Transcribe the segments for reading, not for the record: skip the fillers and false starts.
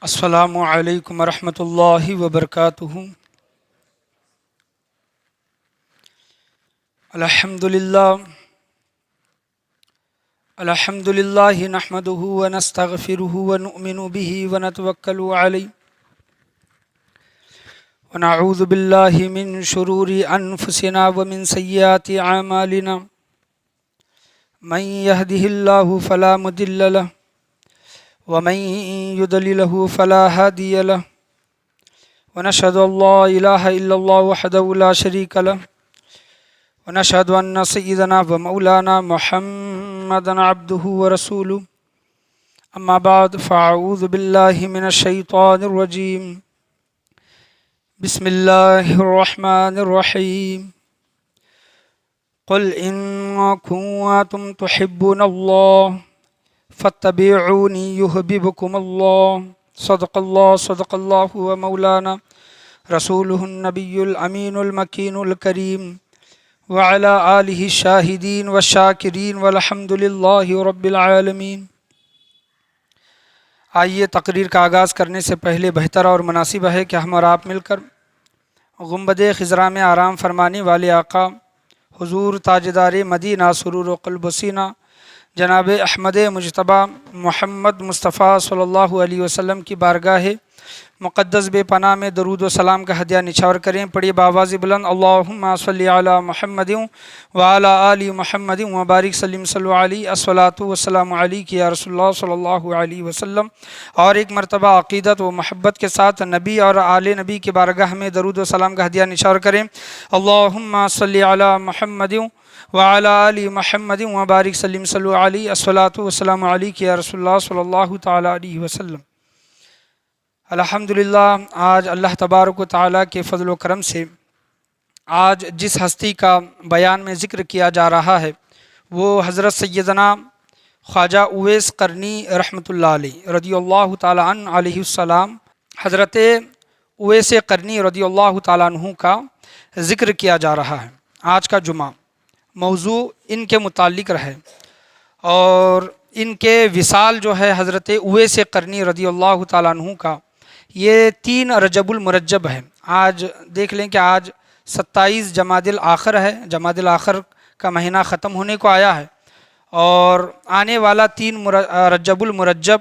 السلام علیکم ورحمۃ اللہ وبرکاتہ۔ الحمد للہ نحمده ونستغفره ونؤمن به ونتوکل علیہ ونعوذ باللہ من شرور انفسنا ومن سیئات اعمالنا من يهده الله فلا مضل له ومن يضلل فلا هادي له ونشهد أن لا إله إلا الله وحده لا شريك له ونشهد أن سيدنا ومولانا محمدا عبده ورسوله أما بعد فأعوذ بالله من الشيطان الرجيم بسم الله الرحمن الرحيم قل إن كنتم تحبون الله فاتبعوني يحببكم الله صدق الله ومولانا رسوله النبي الأمين المكين الكريم وعلى آله الشاهدين والشاكرين والحمد لله رب العالمين۔ آئیے تقریر کا آغاز کرنے سے پہلے بہتر اور مناسب ہے کہ ہم اور آپ مل کر گنبد خضرا میں آرام فرمانے والے آقا حضور تاجدار مدینہ سرور و قلب و سینہ جناب احمد مجتبیٰ محمد مصطفیٰ صلی اللہ علیہ وسلم کی بارگاہ مقدس بے پناہ میں درود و سلام کا ہدیہ نچھاور کریں۔ پڑھیے بآواز بلند اللہم صلی علی محمد وعلی آل محمد وبارک سلم صلی علیہ الصلاۃ والسلام علیک یا رسول اللہ صلی اللہ علیہ وسلم۔ اور ایک مرتبہ عقیدت و محبت کے ساتھ نبی اور آل نبی کی بارگاہ میں درود و سلام کا ہدیہ نچھاور کریں۔ اللہم صلی علی محمد وعلی آل محمد وبارک سلم صلی علیہ الصلاۃ والسلام علیک یا رسول اللہ صلی اللہ تعالی علیہ وسلم۔ الحمدللہ آج اللہ تبارک و تعالیٰ کے فضل و کرم سے آج جس ہستی کا بیان میں ذکر کیا جا رہا ہے وہ حضرت سیدنا خواجہ اویس قرنی رحمۃ اللہ علیہ رضی اللہ تعالیٰ عنہ علیہ السلام، حضرت اویس قرنی رضی اللہ تعالیٰ عنہ کا ذکر کیا جا رہا ہے۔ آج کا جمعہ موضوع ان کے متعلق رہے اور ان کے وصال جو ہے حضرت اویس قرنی رضی اللہ تعالیٰ عنہ کا یہ 3 رجب المرجب ہے۔ آج دیکھ لیں کہ آج 27 جمادی الاخر ہے، جمادی الاخر کا مہینہ ختم ہونے کو آیا ہے اور آنے والا 3 رجب المرجب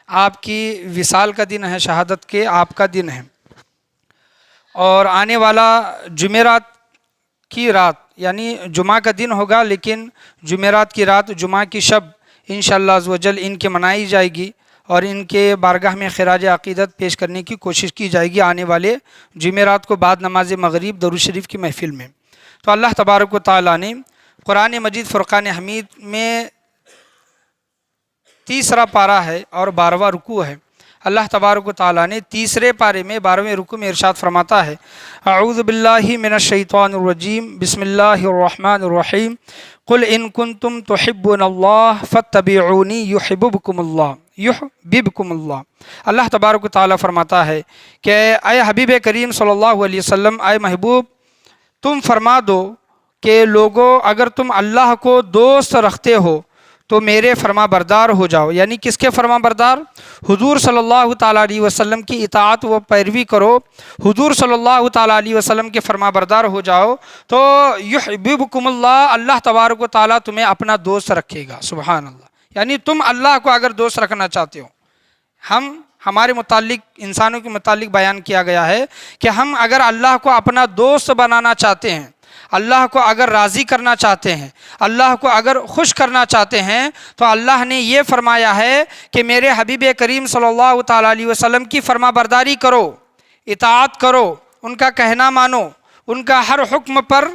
آپ کی وصال کا دن ہے، شہادت کے آپ کا دن ہے، اور آنے والا جمعرات کی رات یعنی جمعہ کا دن ہوگا لیکن جمعرات کی رات جمعہ کی شب انشاءاللہ عزوجل ان کے منائی جائے گی اور ان کے بارگاہ میں خراج عقیدت پیش کرنے کی کوشش کی جائے گی آنے والے جمعرات کو بعد نماز مغرب درود شریف کی محفل میں۔ تو اللہ تبارک و تعالیٰ نے قرآن مجید فرقان حمید میں 3 پارہ ہے اور 12واں رکوع ہے۔ اللہ تبارک و تعالیٰ نے 3 پارے میں 12ویں رکوع میں ارشاد فرماتا ہے اعوذ باللہ من الشیطان الرجیم بسم اللہ الرحمن الرحیم قل ان کنتم تحبون اللہ فاتبعونی یحببکم اللہ اللہ۔ اللہ تبارک و تعالیٰ فرماتا ہے کہ اے حبیب کریم صلی اللہ علیہ وسلم، اے محبوب تم فرما دو کہ لوگو اگر تم اللہ کو دوست رکھتے ہو تو میرے فرما بردار ہو جاؤ، یعنی کس کے فرما بردار؟ حضور صلی اللہ تعالیٰ علیہ وسلم کی اطاعت و پیروی کرو، حضور صلی اللہ تعالیٰ علیہ وسلم کے فرما بردار ہو جاؤ تو یحببکم اللہ، اللہ تبارک و تعالیٰ تمہیں اپنا دوست رکھے گا۔ سبحان اللہ، یعنی تم اللہ کو اگر دوست رکھنا چاہتے ہو، ہمارے متعلق انسانوں کے متعلق بیان کیا گیا ہے کہ ہم اگر اللہ کو اپنا دوست بنانا چاہتے ہیں، اللہ کو اگر راضی کرنا چاہتے ہیں، اللہ کو اگر خوش کرنا چاہتے ہیں تو اللہ نے یہ فرمایا ہے کہ میرے حبیب کریم صلی اللہ تعالیٰ علیہ وسلم کی فرما برداری کرو، اطاعت کرو، ان کا کہنا مانو، ان کا ہر حکم پر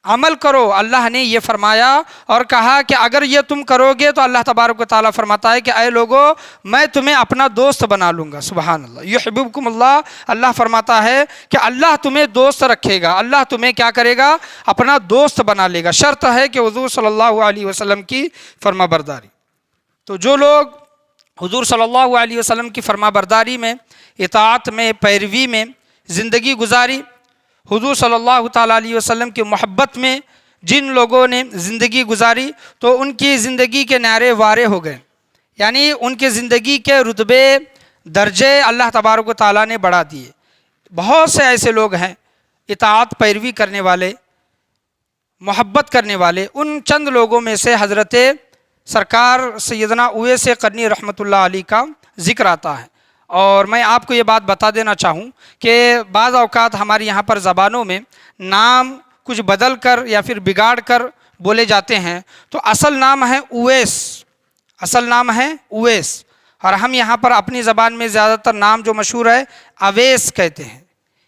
عمل کرو۔ اللہ نے یہ فرمایا اور کہا کہ اگر یہ تم کرو گے تو اللہ تبارک و تعالیٰ فرماتا ہے کہ اے لوگو میں تمہیں اپنا دوست بنا لوں گا۔ سبحان اللہ، یحببکم اللہ، اللہ فرماتا ہے کہ اللہ تمہیں دوست رکھے گا، اللہ تمہیں کیا کرے گا؟ اپنا دوست بنا لے گا، شرط ہے کہ حضور صلی اللہ علیہ وسلم کی فرما برداری۔ تو جو لوگ حضور صلی اللہ علیہ وسلم کی فرما برداری میں، اطاعت میں، پیروی میں زندگی گزاری، حضور صلی اللہ تعالیٰ علیہ وسلم کی محبت میں جن لوگوں نے زندگی گزاری تو ان کی زندگی کے نعرے وارے ہو گئے، یعنی ان کی زندگی کے رتبے درجے اللہ تبارک و تعالیٰ نے بڑھا دیے۔ بہت سے ایسے لوگ ہیں اطاعت پیروی کرنے والے، محبت کرنے والے، ان چند لوگوں میں سے حضرت سرکار سیدنا اویس قرنی رحمۃ اللہ علیہ کا ذکر آتا ہے۔ اور میں آپ کو یہ بات بتا دینا چاہوں کہ بعض اوقات ہمارے یہاں پر زبانوں میں نام کچھ بدل کر یا پھر بگاڑ کر بولے جاتے ہیں، تو اصل نام ہے اویس، اصل نام ہے اویس، اور ہم یہاں پر اپنی زبان میں زیادہ تر نام جو مشہور ہے اویس کہتے ہیں،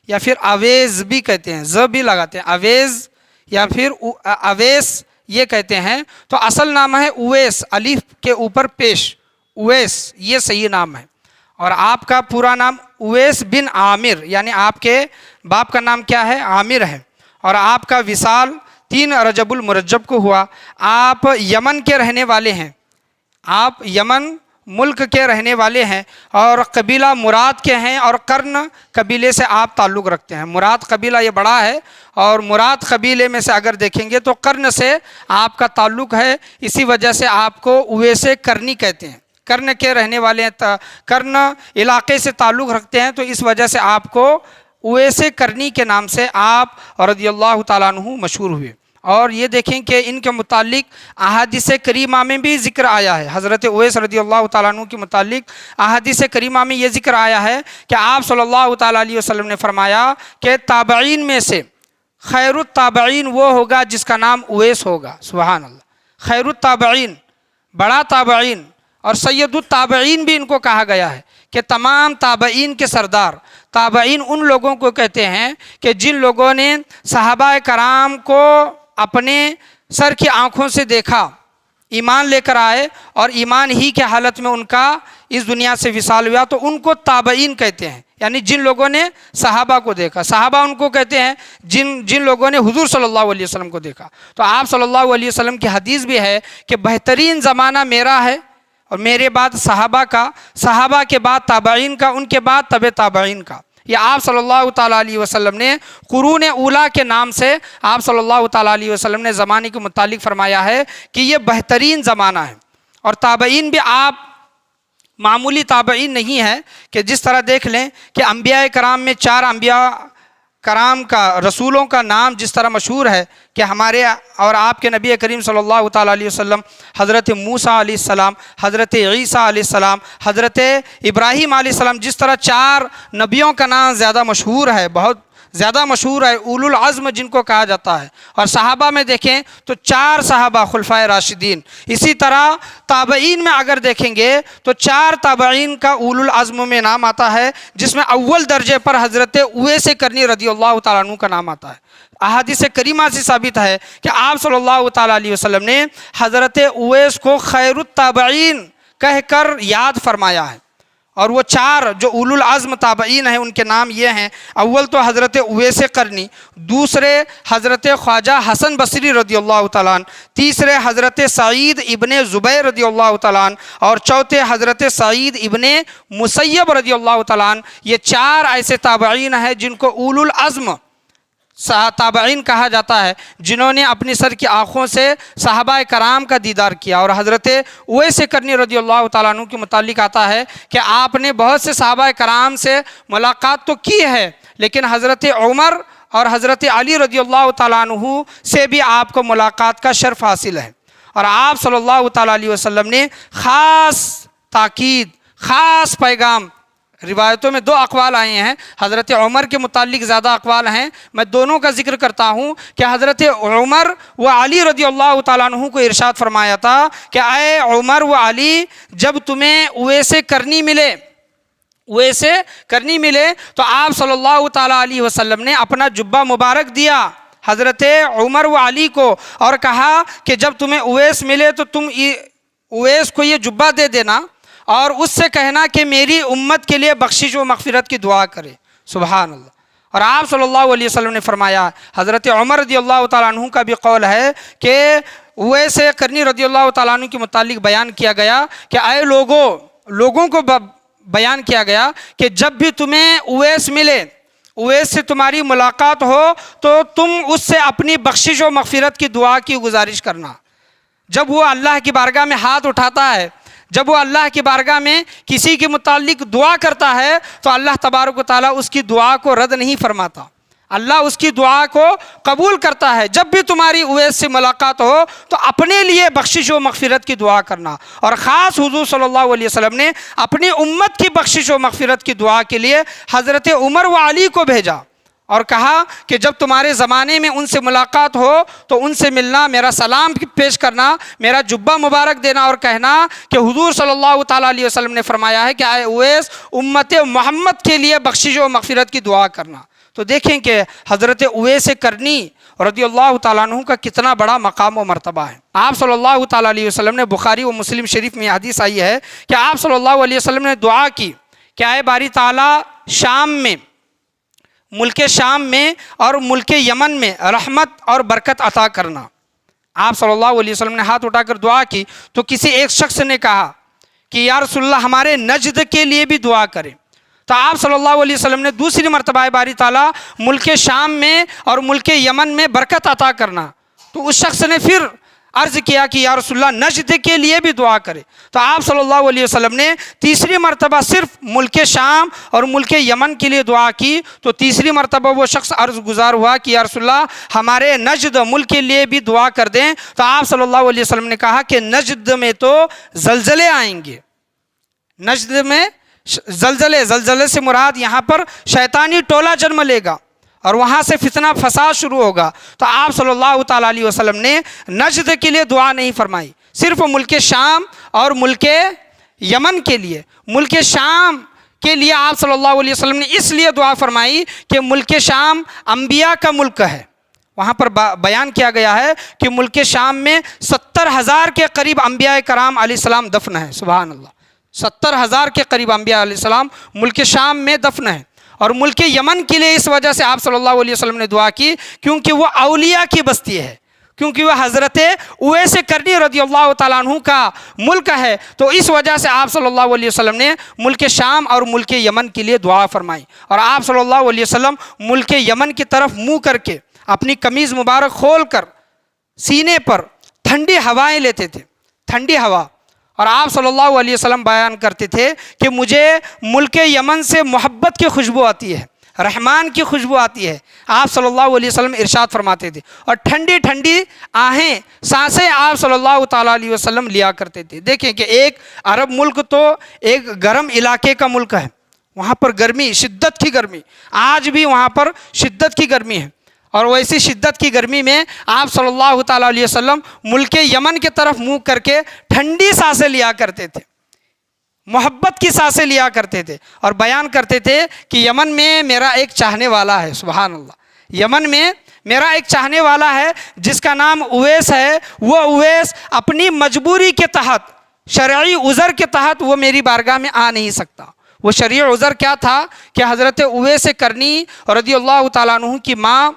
یا پھر اویز بھی کہتے ہیں، ز بھی لگاتے ہیں، اویز یا پھر اویس یہ کہتے ہیں۔ تو اصل نام ہے اویس، الف کے اوپر پیش، اویس یہ صحیح نام ہے۔ اور آپ کا پورا نام اویس بن عامر، یعنی آپ کے باپ کا نام کیا ہے؟ عامر ہے، اور آپ کا وصال 3 رجب المرجب کو ہوا۔ آپ یمن کے رہنے والے ہیں، آپ یمن ملک کے رہنے والے ہیں، اور قبیلہ مراد کے ہیں، اور قرن قبیلے سے آپ تعلق رکھتے ہیں۔ مراد قبیلہ یہ بڑا ہے، اور مراد قبیلے میں سے اگر دیکھیں گے تو قرن سے آپ کا تعلق ہے، اسی وجہ سے آپ کو اویس قرنی کہتے ہیں، قرن کے رہنے والے ہیں، قرن علاقے سے تعلق رکھتے ہیں، تو اس وجہ سے آپ کو اویس قرنی کے نام سے آپ رضی اللہ تعالیٰ عنہ مشہور ہوئے۔ اور یہ دیکھیں کہ ان کے متعلق احادیث کریمہ میں بھی ذکر آیا ہے، حضرت اویس رضی اللہ تعالیٰ عنہ کے متعلق احادیث کریمہ میں یہ ذکر آیا ہے کہ آپ صلی اللہ تعالیٰ علیہ وسلم نے فرمایا کہ تابعین میں سے خیر التابعین وہ ہوگا جس کا نام اویس ہوگا۔ سبحان اللہ، خیر التابعین، بڑا تابعین، اور سید التابعین بھی ان کو کہا گیا ہے کہ تمام تابعین کے سردار۔ تابعین ان لوگوں کو کہتے ہیں کہ جن لوگوں نے صحابہ کرام کو اپنے سر کی آنکھوں سے دیکھا، ایمان لے کر آئے، اور ایمان ہی کے حالت میں ان کا اس دنیا سے وصال ہوا، تو ان کو تابعین کہتے ہیں، یعنی جن لوگوں نے صحابہ کو دیکھا۔ صحابہ ان کو کہتے ہیں جن لوگوں نے حضور صلی اللہ علیہ وسلم کو دیکھا۔ تو آپ صلی اللہ علیہ وسلم کی حدیث بھی ہے کہ بہترین زمانہ میرا ہے، اور میرے بعد صحابہ کا، صحابہ کے بعد تابعین کا، ان کے بعد تبع تابعین کا۔ یہ آپ صلی اللہ تعالیٰ علیہ وسلم نے قرون اولیٰ کے نام سے آپ صلی اللہ تعالیٰ علیہ وسلم نے زمانے کے متعلق فرمایا ہے کہ یہ بہترین زمانہ ہے۔ اور تابعین بھی آپ معمولی تابعین نہیں ہے کہ جس طرح دیکھ لیں کہ انبیاء کرام میں 4 انبیاء کرام کا، رسولوں کا نام جس طرح مشہور ہے کہ ہمارے اور آپ کے نبی کریم صلی اللہ تعالیٰ علیہ وسلم حضرت موسیٰ علیہ السلام، حضرت عیسیٰ علیہ السلام، حضرت ابراہیم علیہ السلام، جس طرح 4 نبیوں کا نام زیادہ مشہور ہے، بہت زیادہ مشہور ہے، اولو العزم جن کو کہا جاتا ہے۔ اور صحابہ میں دیکھیں تو 4 صحابہ خلفائے راشدین۔ اسی طرح تابعین میں اگر دیکھیں گے تو 4 تابعین کا اولو العزم میں نام آتا ہے، جس میں اول درجے پر حضرت اویس قرنی رضی اللہ تعالیٰ عنہ کا نام آتا ہے۔ احادیث کریمہ سے ثابت ہے کہ آپ صلی اللہ تعالیٰ علیہ وسلم نے حضرت اویس کو خیر التابعین کہہ کر یاد فرمایا ہے۔ اور وہ 4 جو اولو العزم تابعین ہیں ان کے نام یہ ہیں، اول تو حضرت اویس قرنی، دوسرے حضرت خواجہ حسن بصری رضی اللہ تعالیٰ عنہ، تیسرے حضرت سعید ابن زبیر رضی اللہ تعالیٰ عنہ، اور چوتھے حضرت سعید ابن مسیب رضی اللہ تعالیٰ عنہ۔ یہ 4 ایسے تابعین ہیں جن کو اولو العزم تابعین کہا جاتا ہے، جنہوں نے اپنی سر کی آنکھوں سے صحابہ کرام کا دیدار کیا۔ اور حضرت اویس قرنی رضی اللہ تعالیٰ عنہ کے متعلق آتا ہے کہ آپ نے بہت سے صحابہ کرام سے ملاقات تو کی ہے، لیکن حضرت عمر اور حضرت علی رضی اللہ تعالیٰ عنہ سے بھی آپ کو ملاقات کا شرف حاصل ہے۔ اور آپ صلی اللہ تعالیٰ علیہ وسلم نے خاص تاکید، خاص پیغام، روایتوں میں 2 اقوال آئے ہیں، حضرت عمر کے متعلق زیادہ اقوال ہیں، میں دونوں کا ذکر کرتا ہوں کہ حضرت عمر و علی رضی اللہ تعالیٰ عنہ کو ارشاد فرمایا تھا کہ اے عمر و علی، جب تمہیں اویس قرنی ملے تو آپ صلی اللہ تعالیٰ علیہ وسلم نے اپنا جبہ مبارک دیا حضرت عمر و علی کو، اور کہا کہ جب تمہیں اویس ملے تو تم اویس کو یہ جبہ دے دینا، اور اس سے کہنا کہ میری امت کے لیے بخشش و مغفرت کی دعا کرے۔ سبحان اللہ۔ اور آپ صلی اللہ علیہ وسلم نے فرمایا، حضرت عمر رضی اللہ تعالیٰ عنہ کا بھی قول ہے کہ اویس قرنی رضی اللہ تعالیٰ عنہ کے متعلق بیان کیا گیا کہ اے لوگوں کو بیان کیا گیا کہ جب بھی تمہیں اویس ملے، اویس سے تمہاری ملاقات ہو، تو تم اس سے اپنی بخشش و مغفرت کی دعا کی گزارش کرنا۔ جب وہ اللہ کی بارگاہ میں ہاتھ اٹھاتا ہے، جب وہ اللہ کی بارگاہ میں کسی کے متعلق دعا کرتا ہے تو اللہ تبارک و تعالیٰ اس کی دعا کو رد نہیں فرماتا، اللہ اس کی دعا کو قبول کرتا ہے۔ جب بھی تمہاری اویس سے ملاقات ہو تو اپنے لیے بخشش و مغفرت کی دعا کرنا، اور خاص حضور صلی اللہ علیہ وسلم نے اپنی امت کی بخشش و مغفرت کی دعا کے لیے حضرت عمر و علی کو بھیجا اور کہا کہ جب تمہارے زمانے میں ان سے ملاقات ہو تو ان سے ملنا، میرا سلام پیش کرنا، میرا جبہ مبارک دینا اور کہنا کہ حضور صلی اللہ تعالیٰ علیہ وسلم نے فرمایا ہے کہ اے اویس، امت محمد کے لیے بخشش و مغفرت کی دعا کرنا۔ تو دیکھیں کہ حضرت اویس کرنی رضی اللہ تعالیٰ عنہ کا کتنا بڑا مقام و مرتبہ ہے۔ آپ صلی اللہ تعالیٰ علیہ وسلم نے، بخاری و مسلم شریف میں حدیث آئی ہے کہ آپ صلی اللہ علیہ وسلم نے دعا کی کہ اے باری تعالیٰ، شام میں، ملک شام میں اور ملک یمن میں رحمت اور برکت عطا کرنا۔ آپ صلی اللہ علیہ وسلم نے ہاتھ اٹھا کر دعا کی تو کسی ایک شخص نے کہا کہ یا رسول اللہ، ہمارے نجد کے لیے بھی دعا کریں۔ تو آپ صلی اللہ علیہ وسلم نے دوسری مرتبہ باری تعالیٰ ملک شام میں اور ملک یمن میں برکت عطا کرنا۔ تو اس شخص نے پھر عرض کیا کہ یا رسول اللہ، نجد کے لیے بھی دعا کرے۔ تو آپ صلی اللہ علیہ وسلم نے تیسری مرتبہ صرف ملک شام اور ملک یمن کے لیے دعا کی تو تیسری مرتبہ وہ شخص عرض گزار ہوا کہ یا رسول اللہ، ہمارے نجد ملک کے لیے بھی دعا کر دیں۔ تو آپ صلی اللہ علیہ وسلم نے کہا کہ نجد میں تو زلزلے آئیں گے، نجد میں زلزلے سے مراد یہاں پر شیطانی ٹولہ جنم لے گا اور وہاں سے فتنہ فساد شروع ہوگا۔ تو آپ صلی اللہ تعالیٰ علیہ وسلم نے نجد کے لیے دعا نہیں فرمائی، صرف ملک شام اور ملک یمن کے لیے۔ ملک شام کے لیے آپ صلی اللہ علیہ وسلم نے اس لیے دعا فرمائی کہ ملک شام انبیاء کا ملک ہے۔ وہاں پر بیان کیا گیا ہے کہ ملک شام میں 70,000 کے قریب انبیاء کرام علیہ السلام دفن ہیں۔ سبحان اللہ، 70,000 کے قریب انبیاء علیہ السلام ملک شام میں دفن ہیں۔ اور ملک یمن کے لیے اس وجہ سے آپ صلی اللہ علیہ وسلم نے دعا کی کیونکہ وہ اولیاء کی بستی ہے، کیونکہ وہ حضرت اویس کرنی رضی اللہ تعالیٰ عنہ کا ملک ہے۔ تو اس وجہ سے آپ صلی اللہ علیہ وسلم نے ملک شام اور ملک یمن کے لیے دعا فرمائی، اور آپ صلی اللہ علیہ وسلم ملک یمن کی طرف منہ کر کے اپنی قمیض مبارک کھول کر سینے پر ٹھنڈی ہوائیں لیتے تھے، ٹھنڈی ہوا، اور آپ صلی اللہ علیہ وسلم بیان کرتے تھے کہ مجھے ملک یمن سے محبت کی خوشبو آتی ہے، رحمان کی خوشبو آتی ہے۔ آپ صلی اللہ علیہ وسلم ارشاد فرماتے تھے، اور ٹھنڈی ٹھنڈی آہیں، سانسیں آپ صلی اللہ تعالیٰ علیہ وسلم لیا کرتے تھے۔ دیکھیں کہ ایک عرب ملک تو ایک گرم علاقے کا ملک ہے، وہاں پر گرمی، شدت کی گرمی، آج بھی وہاں پر شدت کی گرمی ہے، اور ویسی شدت کی گرمی میں آپ صلی اللہ تعالیٰ علیہ وسلم ملک یمن کی طرف منہ کر کے ٹھنڈی سانسیں لیا کرتے تھے، محبت کی سانسیں لیا کرتے تھے، اور بیان کرتے تھے کہ یمن میں میرا ایک چاہنے والا ہے۔ سبحان اللہ، یمن میں میرا ایک چاہنے والا ہے جس کا نام اویس ہے۔ وہ اویس اپنی مجبوری کے تحت، شرعی عذر کے تحت وہ میری بارگاہ میں آ نہیں سکتا۔ وہ شرعی عذر کیا تھا کہ حضرت اویس کرنی رضی اللہ تعالیٰ عنہ کی ماں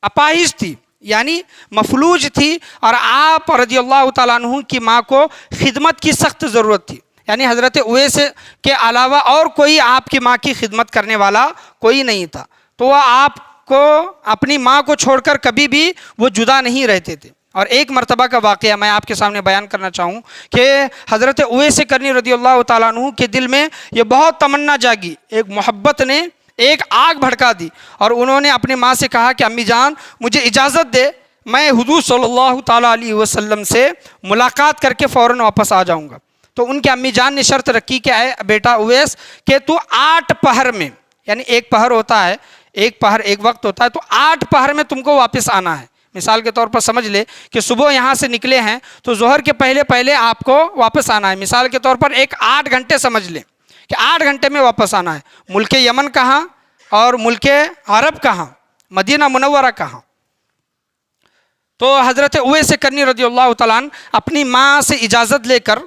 اپاہج تھی، یعنی مفلوج تھی، اور آپ رضی اللہ تعالیٰ عنہ کی ماں کو خدمت کی سخت ضرورت تھی، یعنی حضرت اویس کے علاوہ اور کوئی آپ کی ماں کی خدمت کرنے والا کوئی نہیں تھا۔ تو وہ آپ کو، اپنی ماں کو چھوڑ کر کبھی بھی وہ جدا نہیں رہتے تھے۔ اور ایک مرتبہ کا واقعہ میں آپ کے سامنے بیان کرنا چاہوں کہ حضرت اویس کرنی رضی اللہ تعالیٰ عنہ کے دل میں یہ بہت تمنا جاگی، ایک محبت نے ایک آگ بھڑکا دی، اور انہوں نے اپنی ماں سے کہا کہ امی جان، مجھے اجازت دے، میں حضور صلی اللہ تعالیٰ علیہ وسلم سے ملاقات کر کے فوراً واپس آ جاؤں گا۔ تو ان کی امی جان نے شرط رکھی کہ اے بیٹا اویس کہ تو 8 پہر میں، یعنی ایک پہر ہوتا ہے، ایک پہر ایک وقت ہوتا ہے، تو 8 پہر میں تم کو واپس آنا ہے۔ مثال کے طور پر سمجھ لے کہ صبح یہاں سے نکلے ہیں تو ظہر کے پہلے آپ کو واپس آنا ہے۔ مثال کے طور پر ایک 8 گھنٹے سمجھ لیں کہ 8 گھنٹے میں واپس آنا ہے۔ ملک یمن کہاں اور ملک عرب کہاں، مدینہ منورہ کہاں؟ تو حضرت اویس کرنی رضی اللہ تعالیٰ عنہ اپنی ماں سے اجازت لے کر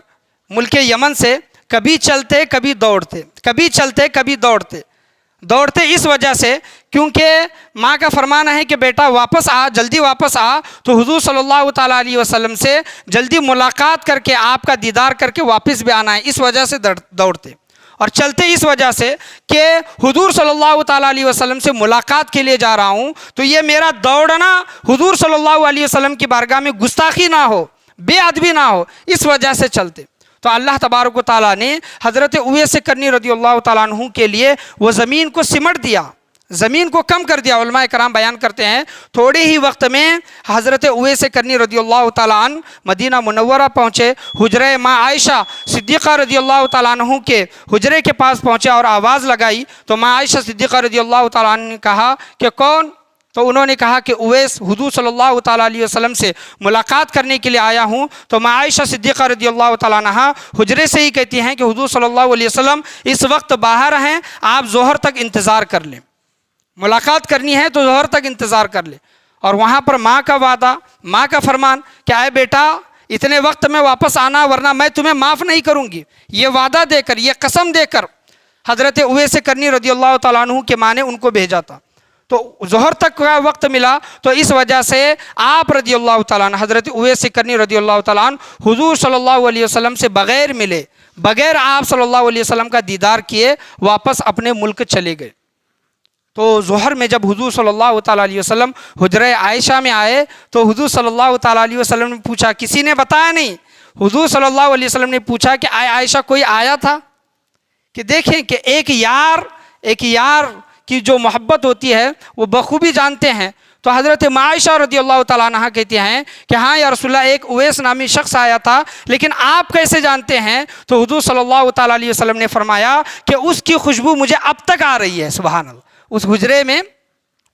ملک یمن سے کبھی چلتے کبھی دوڑتے، کبھی چلتے کبھی دوڑتے اس وجہ سے کیونکہ ماں کا فرمان ہے کہ بیٹا واپس آ، جلدی واپس آ، تو حضور صلی اللہ تعالیٰ علیہ وسلم سے جلدی ملاقات کر کے آپ کا دیدار کر کے واپس بھی آنا ہے، اس وجہ سے دوڑتے، اور چلتے اس وجہ سے کہ حضور صلی اللہ تعالیٰ علیہ وسلم سے ملاقات کے لیے جا رہا ہوں، تو یہ میرا دوڑنا حضور صلی اللہ علیہ وسلم کی بارگاہ میں گستاخی نہ ہو، بے ادبی نہ ہو، اس وجہ سے چلتے۔ تو اللہ تبارک و تعالیٰ نے حضرت اویس کرنی رضی اللہ تعالیٰ عنہ کے لیے وہ زمین کو سمٹ دیا، زمین کو کم کر دیا۔ علماء کرام بیان کرتے ہیں تھوڑے ہی وقت میں حضرت اویس کرنی رضی اللہ تعالیٰ عنہ مدینہ منورہ پہنچے، حجرہ ماں عائشہ صدیقہ رضی اللہ تعالیٰ عنہ کے حجرے کے پاس پہنچے اور آواز لگائی تو ماں عائشہ صدیقہ رضی اللہ تعالیٰ عنہ نے کہا کہ کون؟ تو انہوں نے کہا کہ اویس حضور صلی اللہ تعالیٰ علیہ وسلم سے ملاقات کرنے کے لیے آیا ہوں۔ تو ماں عائشہ صدیقہ رضی اللہ تعالیٰ عنہ حجرے سے ہی کہتی ہیں کہ حضور صلی اللہ علیہ وسلم اس وقت باہر ہیں، آپ ظہر تک انتظار کر لیں، ملاقات کرنی ہے تو ظہر تک انتظار کر لیں۔ اور وہاں پر ماں کا وعدہ، ماں کا فرمان کہ اے بیٹا اتنے وقت میں واپس آنا ورنہ میں تمہیں معاف نہیں کروں گی، یہ وعدہ دے کر، یہ قسم دے کر حضرت اویس کرنی رضی اللہ تعالیٰ عنہ کے ماں نے ان کو بھیجا تھا۔ تو ظہر تک کا وقت ملا تو اس وجہ سے آپ رضی اللہ تعالیٰ عنہ حضرت اویس کرنی رضی اللہ تعالیٰ عنہ حضور صلی اللہ علیہ وسلم سے بغیر ملے، بغیر آپ صلی اللہ علیہ وسلم کا دیدار کیے واپس اپنے ملک چلے گئے۔ تو ظہر میں جب حضور صلی اللہ تعالیٰ علیہ وسلم حجرہ عائشہ میں آئے تو حضور صلی اللہ تعالیٰ علیہ وسلم نے پوچھا، کسی نے بتایا نہیں، حضور صلی اللہ علیہ وسلم نے پوچھا کہ عائشہ کوئی آیا تھا؟ کہ دیکھیں کہ ایک یار کی جو محبت ہوتی ہے وہ بخوبی جانتے ہیں۔ تو حضرت عائشہ رضی اللہ تعالیٰ عنہ کہتی ہیں کہ ہاں یا رسول اللہ ایک اویس نامی شخص آیا تھا، لیکن آپ کیسے جانتے ہیں؟ تو حضور صلی اللہ تعالیٰ علیہ وسلم نے فرمایا کہ اس کی خوشبو مجھے اب تک آ رہی ہے۔ سبحان اللہ، اس حجرے میں،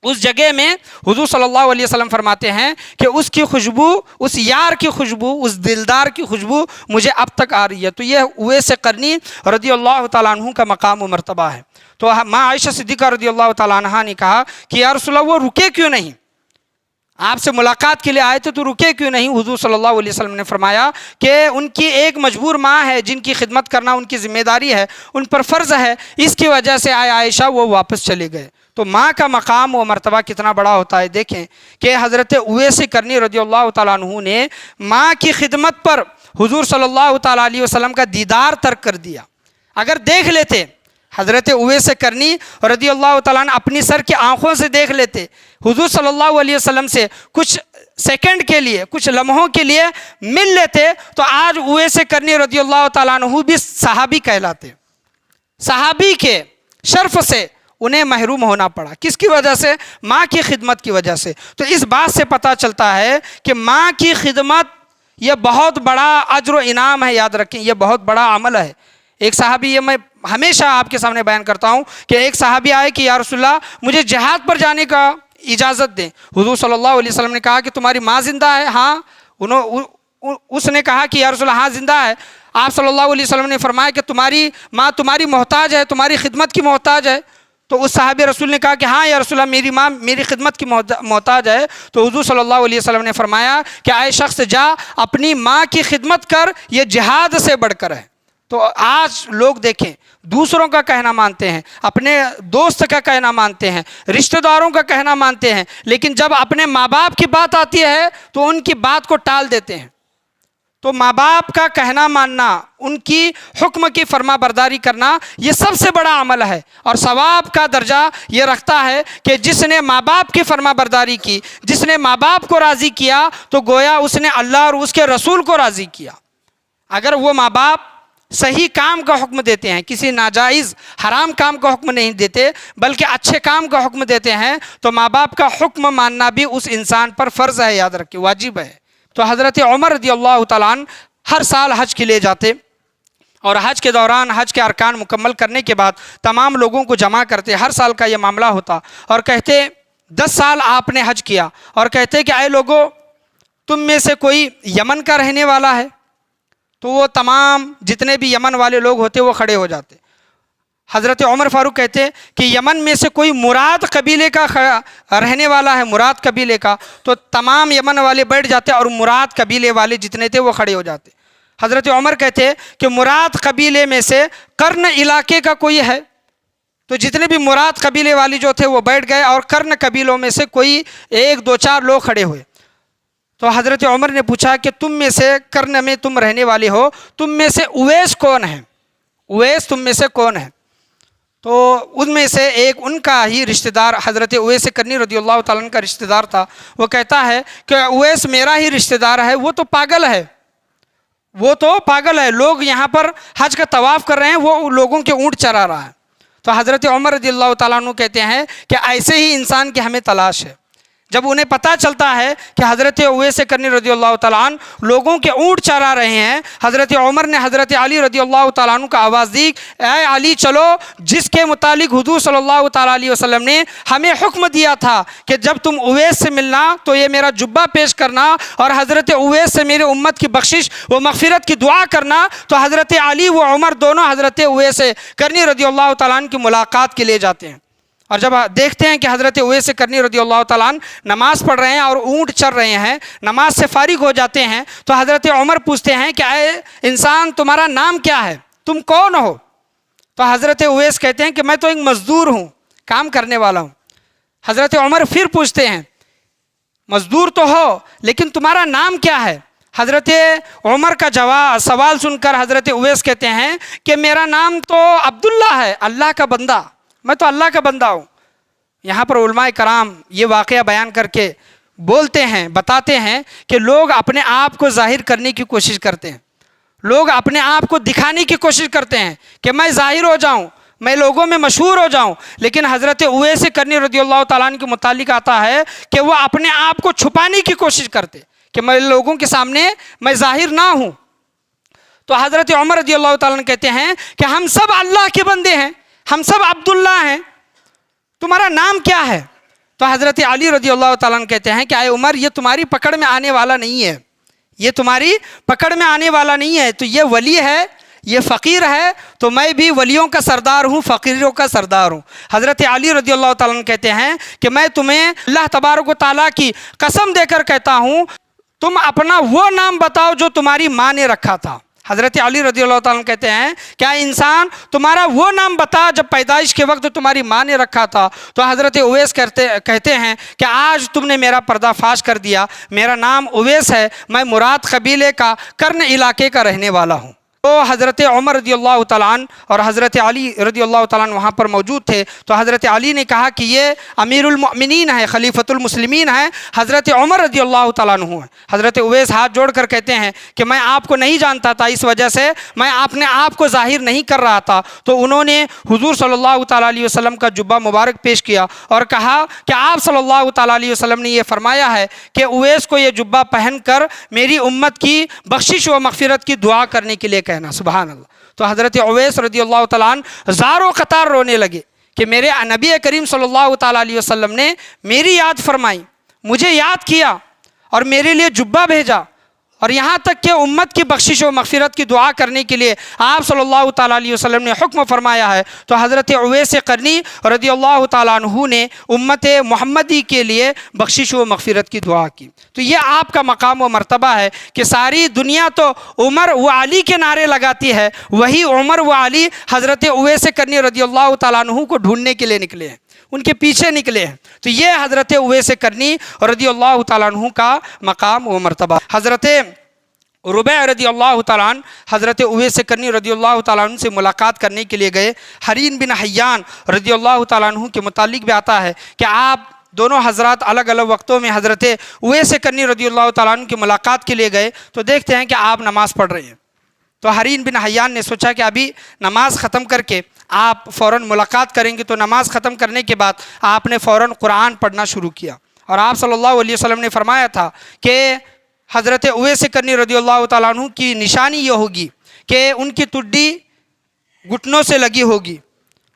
اس جگہ میں حضور صلی اللہ علیہ وسلم فرماتے ہیں کہ اس کی خوشبو، اس یار کی خوشبو، اس دلدار کی خوشبو مجھے اب تک آ رہی ہے۔ تو یہ اویس کرنی رضی اللہ تعالیٰ عنہ کا مقام و مرتبہ ہے۔ تو ماں عائشہ صدیقہ رضی اللہ تعالیٰ عنہ نے کہا کہ یا رسول اللہ وہ رکے کیوں نہیں؟ آپ سے ملاقات کے لیے آئے تھے تو رکے کیوں نہیں؟ حضور صلی اللہ علیہ وسلم نے فرمایا کہ ان کی ایک مجبور ماں ہے جن کی خدمت کرنا ان کی ذمہ داری ہے، ان پر فرض ہے، اس کی وجہ سے عائشہ وہ واپس چلے گئے۔ تو ماں کا مقام و مرتبہ کتنا بڑا ہوتا ہے، دیکھیں کہ حضرت اویس کرنی رضی اللہ تعالیٰ عنہ نے ماں کی خدمت پر حضور صلی اللہ تعالیٰ علیہ وسلم کا دیدار ترک کر دیا۔ اگر دیکھ لیتے حضرت اویس کرنی رضی اللہ تعالیٰ عنہ اپنی سر کی آنکھوں سے دیکھ لیتے، حضور صلی اللہ علیہ وسلم سے کچھ سیکنڈ کے لیے، کچھ لمحوں کے لیے مل لیتے تو آج اویس کرنی رضی اللہ تعالیٰ عنہ بھی صحابی کہلاتے۔ صحابی کے شرف سے انہیں محروم ہونا پڑا، کس کی وجہ سے؟ ماں کی خدمت کی وجہ سے۔ تو اس بات سے پتہ چلتا ہے کہ ماں کی خدمت یہ بہت بڑا اجر و انعام ہے، یاد رکھیں یہ بہت بڑا عمل ہے۔ ایک صحابی، یہ میں ہمیشہ آپ کے سامنے بیان کرتا ہوں کہ ایک صحابی آئے کہ یا رسول اللہ مجھے جہاد پر جانے کا اجازت دیں۔ حضور صلی اللہ علیہ وسلم نے کہا کہ تمہاری ماں زندہ ہے؟ ہاں۔ اس نے کہا کہ یا رسول اللہ ہاں زندہ ہے۔ آپ صلی اللہ علیہ وسلم نے فرمایا کہ تمہاری ماں تمہاری محتاج ہے، تمہاری خدمت کی محتاج ہے؟ تو اس صحابی رسول نے کہا کہ ہاں یا رسول اللہ میری ماں میری خدمت کی محتاج ہے۔ تو حضور صلی اللہ علیہ وسلم نے فرمایا کہ اے شخص جا اپنی ماں کی خدمت کر، یہ جہاد سے بڑھ کر ہے۔ تو آج لوگ دیکھیں دوسروں کا کہنا مانتے ہیں، اپنے دوست کا کہنا مانتے ہیں، رشتہ داروں کا کہنا مانتے ہیں، لیکن جب اپنے ماں باپ کی بات آتی ہے تو ان کی بات کو ٹال دیتے ہیں۔ تو ماں باپ کا کہنا ماننا، ان کی حکم کی فرما برداری کرنا یہ سب سے بڑا عمل ہے، اور ثواب کا درجہ یہ رکھتا ہے کہ جس نے ماں باپ کی فرما برداری کی، جس نے ماں باپ کو راضی کیا تو گویا اس نے اللہ اور اس کے رسول کو راضی کیا۔ اگر وہ ماں باپ صحیح کام کا حکم دیتے ہیں، کسی ناجائز حرام کام کا حکم نہیں دیتے بلکہ اچھے کام کا حکم دیتے ہیں، تو ماں باپ کا حکم ماننا بھی اس انسان پر فرض ہے، یاد رکھیں واجب ہے۔ تو حضرت عمر رضی اللہ تعالیٰ عنہ ہر سال حج کے لیے جاتے اور حج کے دوران حج کے ارکان مکمل کرنے کے بعد تمام لوگوں کو جمع کرتے، ہر سال کا یہ معاملہ ہوتا، اور کہتے 10 سال آپ نے حج کیا، اور کہتے کہ اے لوگو تم میں سے کوئی یمن کا رہنے والا ہے؟ تو وہ تمام جتنے بھی یمن والے لوگ ہوتے وہ کھڑے ہو جاتے۔ حضرت عمر فاروق کہتے کہ یمن میں سے کوئی مراد قبیلے کا رہنے والا ہے، مراد قبیلے کا، تو تمام یمن والے بیٹھ جاتے اور مراد قبیلے والے جتنے تھے وہ کھڑے ہو جاتے۔ حضرت عمر کہتے کہ مراد قبیلے میں سے قرن علاقے کا کوئی ہے؟ تو جتنے بھی مراد قبیلے والے جو تھے وہ بیٹھ گئے، اور قرن قبیلوں میں سے کوئی 1 2 4 لوگ کھڑے ہوئے۔ تو حضرت عمر نے پوچھا کہ تم میں سے قرن میں تم رہنے والے ہو، تم میں سے اویس کون ہے؟ اویس تم میں سے کون ہے؟ تو ان میں سے ایک ان کا ہی رشتہ دار حضرت اویس کرنی رضی اللہ تعالیٰ عنہ کا رشتہ دار تھا، وہ کہتا ہے کہ اویس میرا ہی رشتہ دار ہے، وہ تو پاگل ہے، وہ تو پاگل ہے، لوگ یہاں پر حج کا طواف کر رہے ہیں، وہ لوگوں کے اونٹ چرا رہا ہے۔ تو حضرت عمر رضی اللہ تعالیٰ عنہ کہتے ہیں کہ ایسے ہی انسان کی ہمیں تلاش ہے۔ جب انہیں پتہ چلتا ہے کہ حضرت اویس کرنی رضی اللہ تعالیٰ عنہ لوگوں کے اونٹ چرا رہے ہیں، حضرت عمر نے حضرت علی رضی اللہ تعالیٰ عنہ کا آواز دی، اے علی چلو، جس کے متعلق حضور صلی اللہ تعالیٰ علیہ وسلم نے ہمیں حکم دیا تھا کہ جب تم اویس سے ملنا تو یہ میرا جبہ پیش کرنا اور حضرت اویس سے میرے امت کی بخشش و مغفرت کی دعا کرنا۔ تو حضرت علی و عمر دونوں حضرت اویس کرنی رضی اللہ تعالیٰ عنہ کی ملاقات کے لیے جاتے ہیں، اور جب دیکھتے ہیں کہ حضرت اویس کرنی رضی اللہ تعالیٰ عنہ نماز پڑھ رہے ہیں اور اونٹ چر رہے ہیں، نماز سے فارغ ہو جاتے ہیں، تو حضرت عمر پوچھتے ہیں کہ اے انسان تمہارا نام کیا ہے، تم کون ہو؟ تو حضرت اویس کہتے ہیں کہ میں تو ایک مزدور ہوں، کام کرنے والا ہوں۔ حضرت عمر پھر پوچھتے ہیں مزدور تو ہو لیکن تمہارا نام کیا ہے؟ حضرت عمر کا سوال سن کر حضرت اویس کہتے ہیں کہ میرا نام تو عبداللہ ہے، اللہ کا بندہ، میں تو اللہ کا بندہ ہوں۔ یہاں پر علماء کرام یہ واقعہ بیان کر کے بولتے ہیں، بتاتے ہیں کہ لوگ اپنے آپ کو ظاہر کرنے کی کوشش کرتے ہیں، لوگ اپنے آپ کو دکھانے کی کوشش کرتے ہیں کہ میں ظاہر ہو جاؤں، میں لوگوں میں مشہور ہو جاؤں، لیکن حضرت اویس کرنی رضی اللہ تعالیٰ عنہ کے متعلق آتا ہے کہ وہ اپنے آپ کو چھپانے کی کوشش کرتے کہ میں لوگوں کے سامنے میں ظاہر نہ ہوں۔ تو حضرت عمر رضی اللہ تعالیٰ عنہ کہتے ہیں کہ ہم سب اللہ کے بندے ہیں، ہم سب عبداللہ ہیں، تمہارا نام کیا ہے؟ تو حضرت علی رضی اللہ تعالیٰ عنہ کہتے ہیں کہ اے عمر، یہ تمہاری پکڑ میں آنے والا نہیں ہے، یہ تمہاری پکڑ میں آنے والا نہیں ہے، تو یہ ولی ہے، یہ فقیر ہے، تو میں بھی ولیوں کا سردار ہوں، فقیروں کا سردار ہوں۔ حضرت علی رضی اللہ تعالیٰ عنہ کہتے ہیں کہ میں تمہیں اللہ تبارک و تعالیٰ کی قسم دے کر کہتا ہوں، تم اپنا وہ نام بتاؤ جو تمہاری ماں نے رکھا تھا۔ حضرت علی رضی اللہ تعالیٰ عنہ کہتے ہیں کیا انسان تمہارا وہ نام بتا جب پیدائش کے وقت تمہاری ماں نے رکھا تھا؟ تو حضرت اویس کہتے ہیں کہ آج تم نے میرا پردہ فاش کر دیا، میرا نام اویس ہے، میں مراد قبیلے کا کرن علاقے کا رہنے والا ہوں۔ تو حضرت عمر رضی اللہ تعالیٰ عنہ اور حضرت علی رضی اللہ تعالیٰ عنہ وہاں پر موجود تھے، تو حضرت علی نے کہا کہ یہ امیر المؤمنین ہے، خلیفۃ المسلمین ہے، حضرت عمر رضی اللہ تعالیٰ عنہ ہے۔ حضرت اویس ہاتھ جوڑ کر کہتے ہیں کہ میں آپ کو نہیں جانتا تھا، اس وجہ سے میں اپنے آپ کو ظاہر نہیں کر رہا تھا۔ تو انہوں نے حضور صلی اللہ تعالیٰ علیہ وسلم کا جبہ مبارک پیش کیا اور کہا کہ آپ صلی اللہ تعالیٰ علیہ وسلم نے یہ فرمایا ہے کہ اویس کو یہ جبہ پہن کر میری امت کی بخشش و مغفرت کی دعا کرنے کے لیے کہنا۔ سبحان اللہ۔ تو حضرت اویس رضی اللہ تعالیٰ عنہ زاروں قطار رونے لگے کہ میرے نبی کریم صلی اللہ تعالیٰ علیہ وسلم نے میری یاد فرمائی، مجھے یاد کیا اور میرے لیے جبہ بھیجا، اور یہاں تک کہ امت کی بخشش و مغفرت کی دعا کرنے کے لیے آپ صلی اللہ تعالیٰ علیہ وسلم نے حکم فرمایا ہے۔ تو حضرت اویس قرنی رضی اللہ تعالیٰ عنہ نے امت محمدی کے لیے بخشش و مغفرت کی دعا کی۔ تو یہ آپ کا مقام و مرتبہ ہے کہ ساری دنیا تو عمر و علی کے نعرے لگاتی ہے، وہی عمر و علی حضرت اویس قرنی رضی اللہ تعالیٰ عنہ کو ڈھونڈنے کے لیے نکلے ہیں، ان کے پیچھے نکلے ہیں۔ تو یہ حضرت اویس قرنی رضی اللہ تعالیٰ عنہ کا مقام و مرتبہ۔ حضرت ربیع رضی اللہ تعالیٰ عنہ حضرت اویس قرنی رضی اللہ تعالیٰ عنہ سے ملاقات کرنے کے لیے گئے۔ حرین بن حیان رضی اللہ تعالیٰ عنہ کے متعلق بھی آتا ہے کہ آپ دونوں حضرات الگ الگ وقتوں میں حضرت اویس قرنی رضی اللہ تعالیٰ عنہ کی ملاقات کے لیے گئے، تو دیکھتے ہیں کہ آپ نماز پڑھ رہے ہیں۔ تو حرین بن حیان نے سوچا کہ ابھی نماز ختم کر کے آپ فوراً ملاقات کریں گے، تو نماز ختم کرنے کے بعد آپ نے فوراً قرآن پڑھنا شروع کیا، اور آپ صلی اللہ علیہ وسلم نے فرمایا تھا کہ حضرت اویس قرنی رضی اللہ تعالیٰ عنہ کی نشانی یہ ہوگی کہ ان کی تڈی گھٹنوں سے لگی ہوگی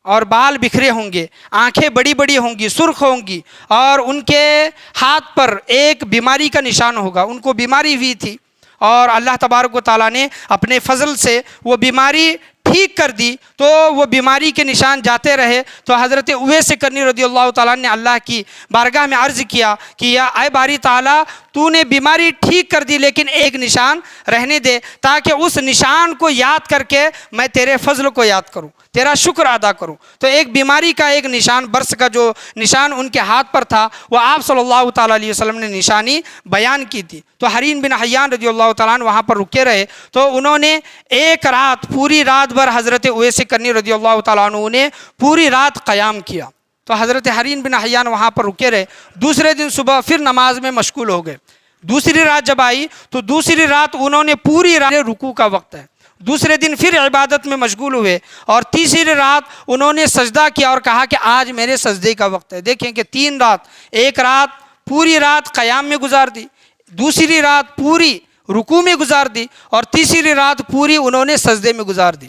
اور بال بکھرے ہوں گے، آنکھیں بڑی بڑی ہوں گی، سرخ ہوں گی، اور ان کے ہاتھ پر ایک بیماری کا نشان ہوگا، ان کو بیماری ہوئی تھی اور اللہ تبارک و تعالیٰ نے اپنے فضل سے وہ بیماری ٹھیک کر دی، تو وہ بیماری کے نشان جاتے رہے۔ تو حضرت اویس قرنی رضی اللہ تعالیٰ نے اللہ کی بارگاہ میں عرض کیا کہ یا اے باری تعالیٰ، تو نے بیماری ٹھیک کر دی لیکن ایک نشان رہنے دے، تاکہ اس نشان کو یاد کر کے میں تیرے فضل کو یاد کروں، تیرا شکر ادا کروں۔ تو ایک بیماری کا ایک نشان، برس کا جو نشان ان کے ہاتھ پر تھا، وہ آپ صلی اللہ تعالیٰ علیہ وسلم نے نشانی بیان کی تھی۔ تو حرین بن حیان رضی اللہ تعالیٰ عنہ وہاں پر رکے رہے، تو انہوں نے ایک رات، پوری رات بھر حضرت اویس قرنی رضی اللہ تعالیٰ عنہ نے پوری رات قیام کیا۔ تو حضرت حرین بن حیان وہاں پر رکے رہے، دوسرے دن صبح پھر نماز میں مشغول ہو گئے۔ دوسری رات جب آئی تو دوسری رات انہوں نے پوری رات رکوع کا وقت ہے، دوسرے دن پھر عبادت میں مشغول ہوئے، اور تیسری رات انہوں نے سجدہ کیا اور کہا کہ آج میرے سجدے کا وقت ہے۔ دیکھیں کہ 3 رات، ایک رات پوری رات قیام میں گزار دی، دوسری رات پوری رکوع میں گزار دی، اور تیسری رات پوری انہوں نے سجدے میں گزار دی۔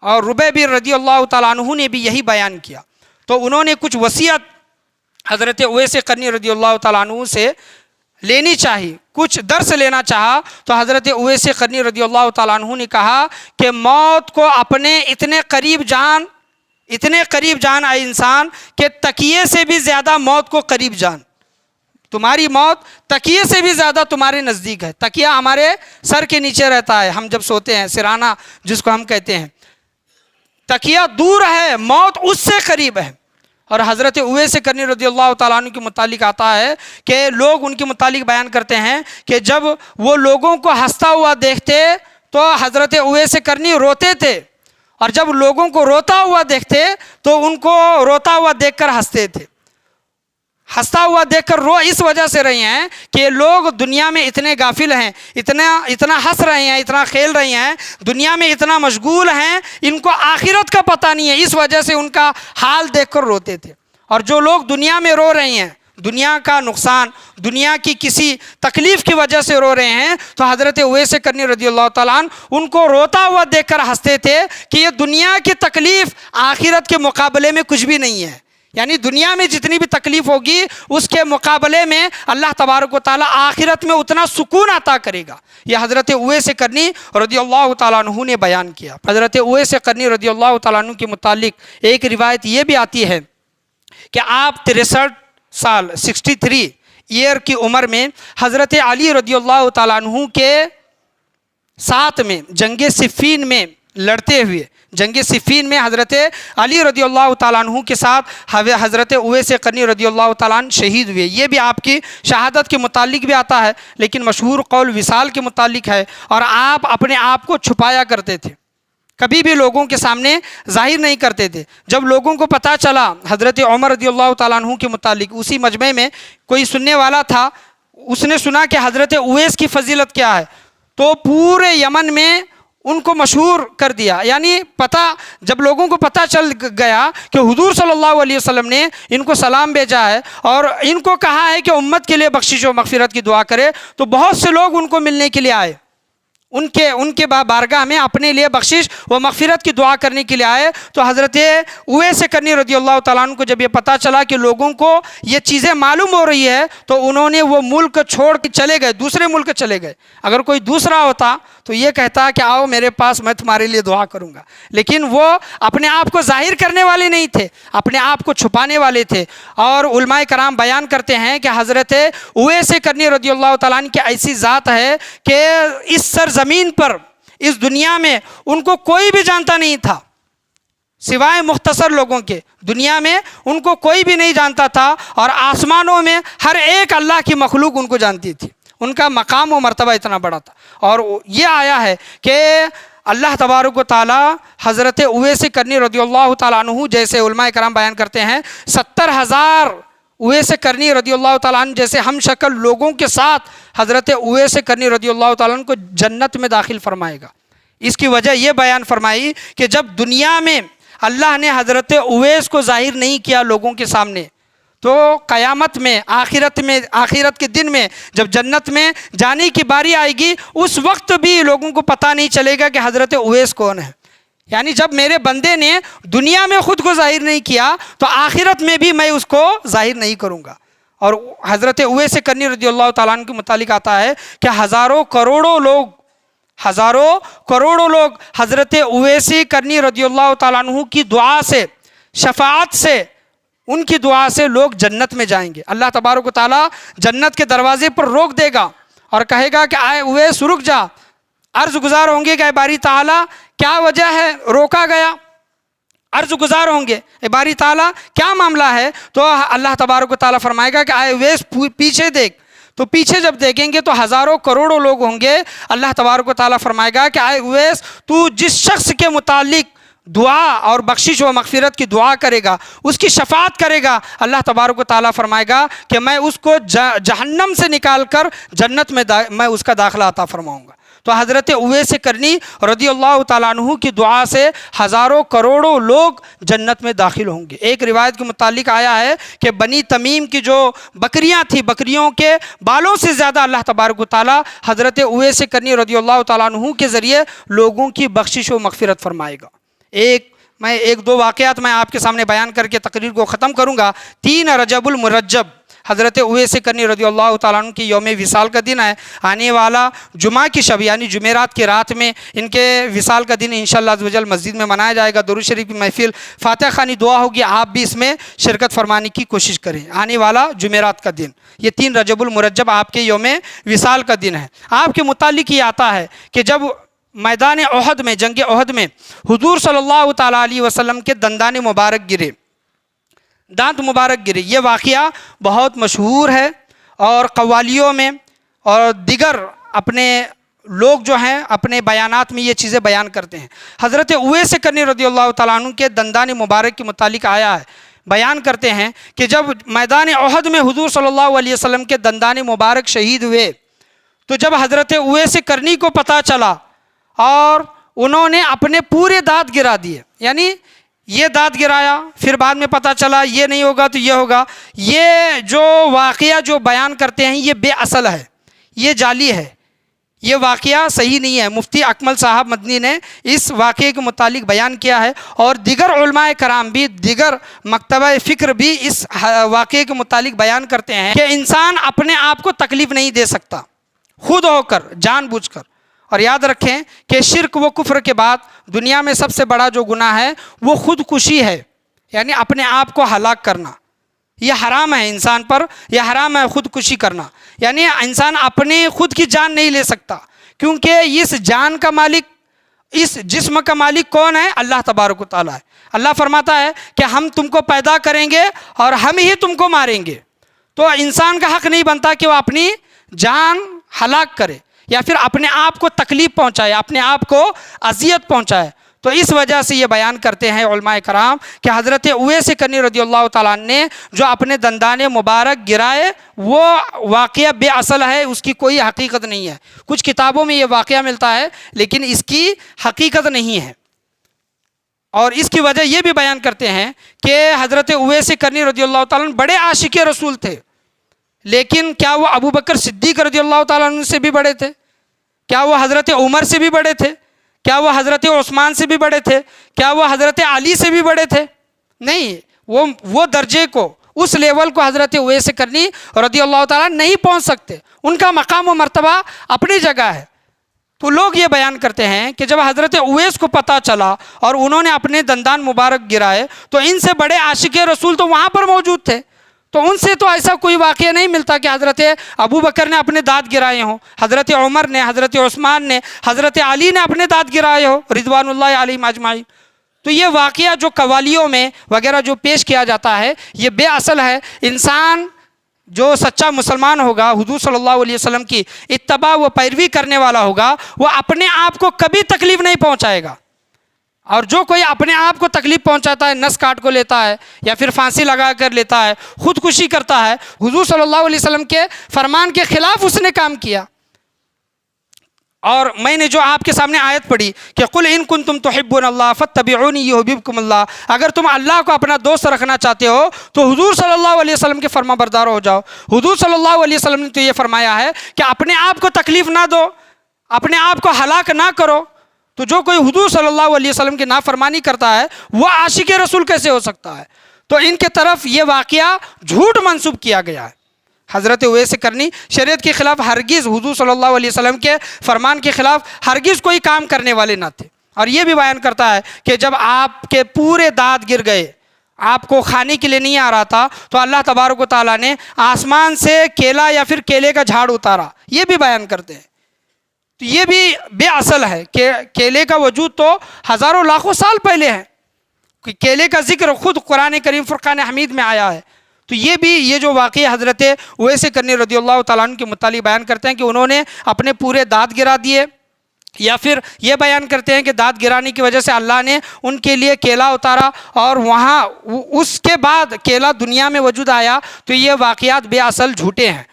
اور ربیع بن رضی اللہ تعالیٰ عنہ نے بھی یہی بیان کیا، تو انہوں نے کچھ وصیت حضرت اویس قرنی رضی اللہ تعالیٰ عنہ سے لینی چاہی، کچھ درس لینا چاہا، تو حضرت اویس قرنی رضی اللہ تعالیٰ عنہ نے کہا کہ موت کو اپنے اتنے قریب جان آئے انسان کہ تکیے سے بھی زیادہ موت کو قریب جان۔ تمہاری موت تکیے سے بھی زیادہ تمہارے نزدیک ہے۔ تکیہ ہمارے سر کے نیچے رہتا ہے، ہم جب سوتے ہیں، سرانہ جس کو ہم کہتے ہیں، تکیہ دور ہے، موت اس سے قریب ہے۔ اور حضرت اویس قرنی رضی اللہ تعالیٰ عنہ کے متعلق آتا ہے کہ لوگ ان کے متعلق بیان کرتے ہیں کہ جب وہ لوگوں کو ہنستا ہوا دیکھتے تو حضرت اویس قرنی روتے تھے، اور جب لوگوں کو روتا ہوا دیکھتے تو ان کو روتا ہوا دیکھ کر ہنستے تھے۔ ہنستا ہوا دیکھ کر رو اس وجہ سے رہے ہیں کہ لوگ دنیا میں اتنے غافل ہیں، اتنا ہنس رہے ہیں، اتنا کھیل رہے ہیں، دنیا میں اتنا مشغول ہیں، ان کو آخرت کا پتہ نہیں ہے، اس وجہ سے ان کا حال دیکھ کر روتے تھے۔ اور جو لوگ دنیا میں رو رہے ہیں، دنیا کا نقصان، دنیا کی کسی تکلیف کی وجہ سے رو رہے ہیں، تو حضرت اویس قرنی رضی اللہ تعالیٰ عنہ ان کو روتا ہوا دیکھ کر ہنستے تھے کہ یہ دنیا کی تکلیف آخرت کے مقابلے میں کچھ بھی نہیں ہے۔ یعنی دنیا میں جتنی بھی تکلیف ہوگی اس کے مقابلے میں اللہ تبارک و تعالیٰ آخرت میں اتنا سکون عطا کرے گا۔ یہ حضرت اویس قرنی رضی اللہ تعالیٰ عنہ نے بیان کیا۔ حضرت اویس قرنی رضی اللہ تعالیٰ عنہ کے متعلق ایک روایت یہ بھی آتی ہے کہ آپ 63 سال 63 ایئر کی عمر میں حضرت علی رضی اللہ تعالیٰ عنہ کے ساتھ میں جنگ صفین میں لڑتے ہوئے، جنگ صفین میں حضرت علی رضی اللہ تعالیٰ عنہ کے ساتھ حضرت اویس قرنی رضی اللہ تعالیٰ عنہ شہید ہوئے۔ یہ بھی آپ کی شہادت کے متعلق بھی آتا ہے، لیکن مشہور قول وصال کے متعلق ہے، اور آپ اپنے آپ کو چھپایا کرتے تھے، کبھی بھی لوگوں کے سامنے ظاہر نہیں کرتے تھے۔ جب لوگوں کو پتہ چلا حضرت عمر رضی اللہ تعالیٰ عنہ کے متعلق، اسی مجمع میں کوئی سننے والا تھا، اس نے سنا کہ حضرت اویس کی فضیلت کیا ہے، تو پورے یمن میں ان کو مشہور کر دیا۔ یعنی جب لوگوں کو پتہ چل گیا کہ حضور صلی اللہ علیہ وسلم نے ان کو سلام بھیجا ہے اور ان کو کہا ہے کہ امت کے لیے بخشش و مغفرت کی دعا کرے، تو بہت سے لوگ ان کو ملنے کے لیے آئے، ان کے بارگاہ میں اپنے لیے بخشش و مغفرت کی دعا کرنے کے لیے آئے۔ تو حضرت اویس قرنی رضی اللہ تعالیٰ عنہ کو جب یہ پتہ چلا کہ لوگوں کو یہ چیزیں معلوم ہو رہی ہے، تو انہوں نے وہ ملک چھوڑ کے چلے گئے، دوسرے ملک چلے گئے۔ اگر کوئی دوسرا ہوتا تو یہ کہتا کہ آؤ میرے پاس، میں تمہارے لیے دعا کروں گا، لیکن وہ اپنے آپ کو ظاہر کرنے والے نہیں تھے، اپنے آپ کو چھپانے والے تھے۔ اور علماء کرام بیان کرتے ہیں کہ حضرت اویس قرنی رضی اللہ تعالیٰ عنہ کی ایسی ذات ہے کہ اس سرزمین پر، اس دنیا میں ان کو کوئی بھی جانتا نہیں تھا سوائے مختصر لوگوں کے، دنیا میں ان کو کوئی بھی نہیں جانتا تھا، اور آسمانوں میں ہر ایک اللہ کی مخلوق ان کو جانتی تھی، ان کا مقام و مرتبہ اتنا بڑا تھا۔ اور یہ آیا ہے کہ اللہ تبارک و تعالیٰ حضرت اویس قرنی رضی اللہ تعالیٰ عنہ، جیسے علماء کرام بیان کرتے ہیں 70,000 اویس قرنی رضی اللہ تعالیٰ عنہ جیسے ہم شکل لوگوں کے ساتھ حضرت اویس قرنی رضی اللہ تعالیٰ عنہ کو جنت میں داخل فرمائے گا۔ اس کی وجہ یہ بیان فرمائی کہ جب دنیا میں اللہ نے حضرت اویس کو ظاہر نہیں کیا لوگوں کے سامنے، تو قیامت میں، آخرت کے دن میں جب جنت میں جانے کی باری آئے گی، اس وقت بھی لوگوں کو پتہ نہیں چلے گا کہ حضرت اویس کون ہے۔ یعنی جب میرے بندے نے دنیا میں خود کو ظاہر نہیں کیا، تو آخرت میں بھی میں اس کو ظاہر نہیں کروں گا۔ اور حضرت اویس قرنی رضی اللہ تعالیٰ عنہ کے متعلق آتا ہے کہ ہزاروں کروڑوں لوگ حضرت اویس قرنی رضی اللہ تعالیٰ عنہ کی دعا سے، شفاعت سے، ان کی دعا سے لوگ جنت میں جائیں گے۔ اللہ تبارک و تعالیٰ جنت کے دروازے پر روک دے گا اور کہے گا کہ آئے اویس رک جا۔ عرض گزار ہوں گے کہ اے باری تعالیٰ کیا وجہ ہے روکا گیا؟ عرض گزار ہوں گے اے باری تعالیٰ کیا معاملہ ہے؟ تو اللہ تبارک و تعالیٰ فرمائے گا کہ آئے اویس پیچھے دیکھ۔ تو پیچھے جب دیکھیں گے تو ہزاروں کروڑوں لوگ ہوں گے۔ اللہ تبارک و تعالیٰ فرمائے گا کہ آئے اویس تو جس شخص کے متعلق دعا اور بخشش و مغفرت کی دعا کرے گا، اس کی شفاعت کرے گا، اللہ تبارک و تعالیٰ فرمائے گا کہ میں اس کو جہنم سے نکال کر جنت میں اس کا داخلہ عطا فرماؤں گا۔ تو حضرت اویس کرنی رضی اللہ تعالیٰ عنہ کی دعا سے ہزاروں کروڑوں لوگ جنت میں داخل ہوں گے۔ ایک روایت کے متعلق آیا ہے کہ بنی تمیم کی جو بکریاں تھیں، بکریوں کے بالوں سے زیادہ اللہ تبارک و تعالیٰ حضرت اویس کرنی رضی اللہ تعالیٰ عنہ کے ذریعے لوگوں کی بخشش و مغفرت فرمائے گا۔ میں ایک دو واقعات میں آپ کے سامنے بیان کر کے تقریر کو ختم کروں گا۔ 3 رجب المرجب حضرت اویس کرنی رضی اللہ تعالیٰ عنہ کی یوم وصال کا دن ہے۔ آنے والا جمعہ کی شب یعنی جمعرات کی رات میں ان کے وصال کا دن انشاءاللہ عز و جل مسجد میں منایا جائے گا۔ درود شریف کی محفل، فاتحہ خوانی دعا ہوگی، آپ بھی اس میں شرکت فرمانے کی کوشش کریں۔ آنے والا جمعرات کا دن، یہ 3 رجب المرجب آپ کے یوم وصال کا دن ہے۔ آپ کے متعلق یہ آتا ہے کہ جب میدان احد میں، جنگ احد میں حضور صلی اللہ تعالیٰ علیہ وسلم کے دندان مبارک گرے، دانت مبارک گرے، یہ واقعہ بہت مشہور ہے اور قوالیوں میں اور دیگر اپنے لوگ جو ہیں اپنے بیانات میں یہ چیزیں بیان کرتے ہیں۔ حضرت اویس کرنی رضی اللہ تعالیٰ عنہ کے دندان مبارک کے متعلق آیا ہے، بیان کرتے ہیں کہ جب میدان احد میں حضور صلی اللہ علیہ وسلم کے دندان مبارک شہید ہوئے تو جب حضرت اویس کرنی کو پتہ چلا اور انہوں نے اپنے پورے دانت گرا دیے، یعنی یہ دانت گرایا، پھر بعد میں پتہ چلا یہ نہیں ہوگا تو یہ ہوگا۔ یہ جو واقعہ جو بیان کرتے ہیں یہ بے اصل ہے، یہ جعلی ہے، یہ واقعہ صحیح نہیں ہے۔ مفتی اکمل صاحب مدنی نے اس واقعے کے متعلق بیان کیا ہے اور دیگر علماء کرام بھی، دیگر مکتبہ فکر بھی اس واقعے کے متعلق بیان کرتے ہیں کہ انسان اپنے آپ کو تکلیف نہیں دے سکتا خود ہو کر، جان بوجھ کر۔ اور یاد رکھیں کہ شرک و کفر کے بعد دنیا میں سب سے بڑا جو گناہ ہے وہ خودکشی ہے، یعنی اپنے آپ کو ہلاک کرنا۔ یہ حرام ہے انسان پر، یہ حرام ہے خودکشی کرنا، یعنی انسان اپنے خود کی جان نہیں لے سکتا، کیونکہ اس جان کا مالک، اس جسم کا مالک کون ہے؟ اللہ تبارک و تعالیٰ ہے۔ اللہ فرماتا ہے کہ ہم تم کو پیدا کریں گے اور ہم ہی تم کو ماریں گے۔ تو انسان کا حق نہیں بنتا کہ وہ اپنی جان ہلاک کرے یا پھر اپنے آپ کو تکلیف پہنچائے، اپنے آپ کو اذیت پہنچائے۔ تو اس وجہ سے یہ بیان کرتے ہیں علماء کرام کہ حضرت اویس کرنی رضی اللہ تعالیٰ عنہ نے جو اپنے دندان مبارک گرائے وہ واقعہ بے اصل ہے، اس کی کوئی حقیقت نہیں ہے۔ کچھ کتابوں میں یہ واقعہ ملتا ہے لیکن اس کی حقیقت نہیں ہے۔ اور اس کی وجہ یہ بھی بیان کرتے ہیں کہ حضرت اویس کرنی رضی اللہ تعالیٰ عنہ بڑے عاشق رسول تھے، لیکن کیا وہ ابو بکر صدیق رضی اللہ تعالیٰ عنہ سے بھی بڑے تھے؟ کیا وہ حضرت عمر سے بھی بڑے تھے؟ کیا وہ حضرت عثمان سے بھی بڑے تھے؟ کیا وہ حضرت علی سے بھی بڑے تھے؟ نہیں، وہ درجے کو، اس لیول کو حضرت اویس کرنی رضی اللہ تعالیٰ نہیں پہنچ سکتے، ان کا مقام و مرتبہ اپنی جگہ ہے۔ تو لوگ یہ بیان کرتے ہیں کہ جب حضرت اویس کو پتہ چلا اور انہوں نے اپنے دندان مبارک گرائے تو ان سے بڑے عاشق رسول تو وہاں پر موجود تھے، تو ان سے تو ایسا کوئی واقعہ نہیں ملتا کہ حضرت ابو بکر نے اپنے دانت گرائے ہوں، حضرت عمر نے، حضرت عثمان نے، حضرت علی نے اپنے دانت گرائے ہوں رضوان اللہ علیہم اجمعین۔ تو یہ واقعہ جو قوالیوں میں وغیرہ جو پیش کیا جاتا ہے یہ بے اصل ہے۔ انسان جو سچا مسلمان ہوگا، حضور صلی اللہ علیہ وسلم کی اتباع و پیروی کرنے والا ہوگا، وہ اپنے آپ کو کبھی تکلیف نہیں پہنچائے گا۔ اور جو کوئی اپنے آپ کو تکلیف پہنچاتا ہے، نس کاٹ کو لیتا ہے یا پھر پھانسی لگا کر لیتا ہے، خودکشی کرتا ہے، حضور صلی اللہ علیہ وسلم کے فرمان کے خلاف اس نے کام کیا۔ اور میں نے جو آپ کے سامنے آیت پڑھی کہ قل ان کنتم تحبون اللہ فاتبعونی یحببکم اللہ، اگر تم اللہ کو اپنا دوست رکھنا چاہتے ہو تو حضور صلی اللہ علیہ وسلم کے فرما بردار ہو جاؤ۔ حضور صلی اللہ علیہ وسلم نے تو یہ فرمایا ہے کہ اپنے آپ کو تکلیف نہ دو، اپنے آپ کو ہلاک نہ کرو۔ تو جو کوئی حضور صلی اللہ علیہ وسلم کی نافرمانی کرتا ہے وہ عاشق رسول کیسے ہو سکتا ہے؟ تو ان کے طرف یہ واقعہ جھوٹ منسوب کیا گیا ہے۔ حضرت اویس کرنی شریعت کے خلاف ہرگز، حضور صلی اللہ علیہ وسلم کے فرمان کے خلاف ہرگز کوئی کام کرنے والے نہ تھے۔ اور یہ بھی بیان کرتا ہے کہ جب آپ کے پورے دانت گر گئے، آپ کو کھانے کے لیے نہیں آ رہا تھا، تو اللہ تبارک و تعالیٰ نے آسمان سے کیلا یا پھر کیلے کا جھاڑ اتارا، یہ بھی بیان کرتے ہیں۔ تو یہ بھی بے اصل ہے کہ کیلے کا وجود تو ہزاروں لاکھوں سال پہلے ہے، کیلے کا ذکر خود قرآن کریم فرقان حمید میں آیا ہے۔ تو یہ جو واقعہ حضرت اویس کرنی رضی اللہ تعالیٰ عنہ کے متعلق بیان کرتے ہیں کہ انہوں نے اپنے پورے دانت گرا دیے، یا پھر یہ بیان کرتے ہیں کہ دانت گرانے کی وجہ سے اللہ نے ان کے لیے کیلا اتارا اور وہاں اس کے بعد کیلا دنیا میں وجود آیا، تو یہ واقعات بے اصل جھوٹے ہیں۔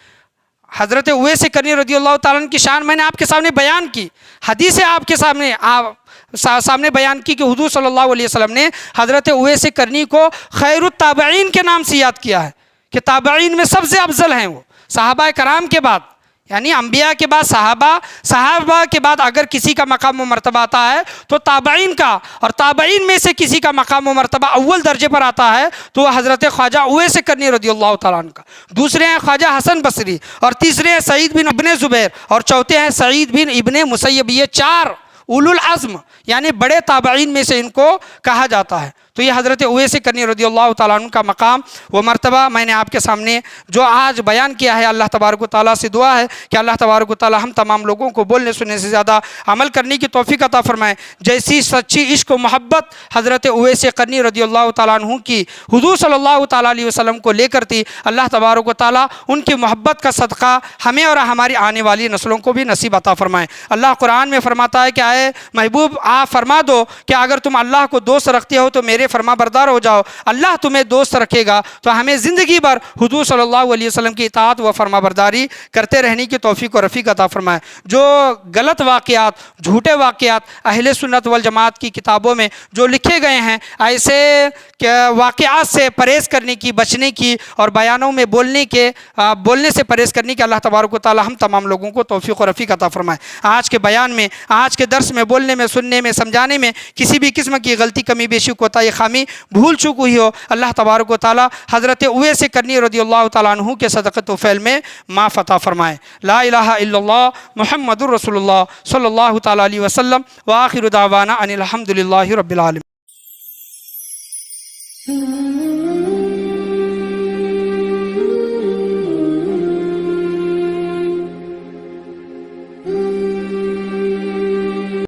حضرت اویس کرنی رضی اللہ تعالیٰ عنہ کی شان میں نے آپ کے سامنے بیان کی، حدیث آپ کے سامنے بیان کی کہ حضور صلی اللہ علیہ وسلم نے حضرت اویس کرنی کو خیر التابعین کے نام سے یاد کیا ہے کہ تابعین میں سب سے افضل ہیں وہ، صحابہ کرام کے بعد، یعنی انبیاء کے بعد صحابہ کے بعد اگر کسی کا مقام و مرتبہ آتا ہے تو تابعین کا، اور تابعین میں سے کسی کا مقام و مرتبہ اول درجے پر آتا ہے تو وہ حضرت خواجہ اویس کرنی رضی اللہ تعالیٰ عنہ کا، دوسرے ہیں خواجہ حسن بصری، اور تیسرے ہیں سعید بن ابن زبیر، اور چوتھے ہیں سعید بن ابن مسیب۔ یہ چار اولو العزم یعنی بڑے تابعین میں سے ان کو کہا جاتا ہے۔ تو یہ حضرت اویس کرنی رضی اللہ تعالیٰ عنہ کا مقام و مرتبہ میں نے آپ کے سامنے جو آج بیان کیا ہے۔ اللہ تبارک و تعالیٰ سے دعا ہے کہ اللہ تبارک و تعالیٰ ہم تمام لوگوں کو بولنے سننے سے زیادہ عمل کرنے کی توفیق عطا فرمائے۔ جیسی سچی عشق و محبت حضرت اویس کرنی رضی اللہ تعالیٰ عنہ کی حضور صلی اللہ تعالیٰ علیہ وسلم کو لے کر تھی، اللہ تبارک و تعالیٰ ان کی محبت کا صدقہ ہمیں اور ہماری آنے والی نسلوں کو بھی نصیب عطا فرمائے۔ اللہ قرآن میں فرماتا ہے کہ اے محبوب آپ فرما دو کہ اگر تم اللہ کو دوست رکھتے ہو تو میرے فرما بردار ہو جاؤ، اللہ تمہیں دوست رکھے گا۔ تو ہمیں زندگی بھر حضور صلی اللہ علیہ وسلم کی اطاعت و فرما برداری کرتے رہنے کی توفیق و رفیق عطا فرمائے۔ جو غلط واقعات، جھوٹے واقعات اہل سنت والجماعت کی کتابوں میں جو لکھے گئے ہیں، ایسے واقعات سے پرہیز کرنے کی، بچنے کی، اور بیانوں میں بولنے سے پرہیز کرنے کی اللہ تبارک و تعالی ہم تمام لوگوں کو توفیق و رفیق عطا فرمائے۔ آج کے بیان میں، آج کے درس میں، بولنے میں، سننے میں، سمجھانے میں کسی بھی قسم کی غلطی، کمی بیشی، کوتاہی، خامی، بھول چوک ہوئی ہو، اللہ تبارک و تعالی حضرت اویس کرنی رضی اللہ تعالیٰ عنہ کے صدقۃ و فعل میں معاف عطا فرمائے۔ لا الہ الا اللہ محمد الرسول اللہ صلی اللہ تعالیٰ علیہ وسلم، وآخر دعوانا ان الحمد للہ رب العالمین۔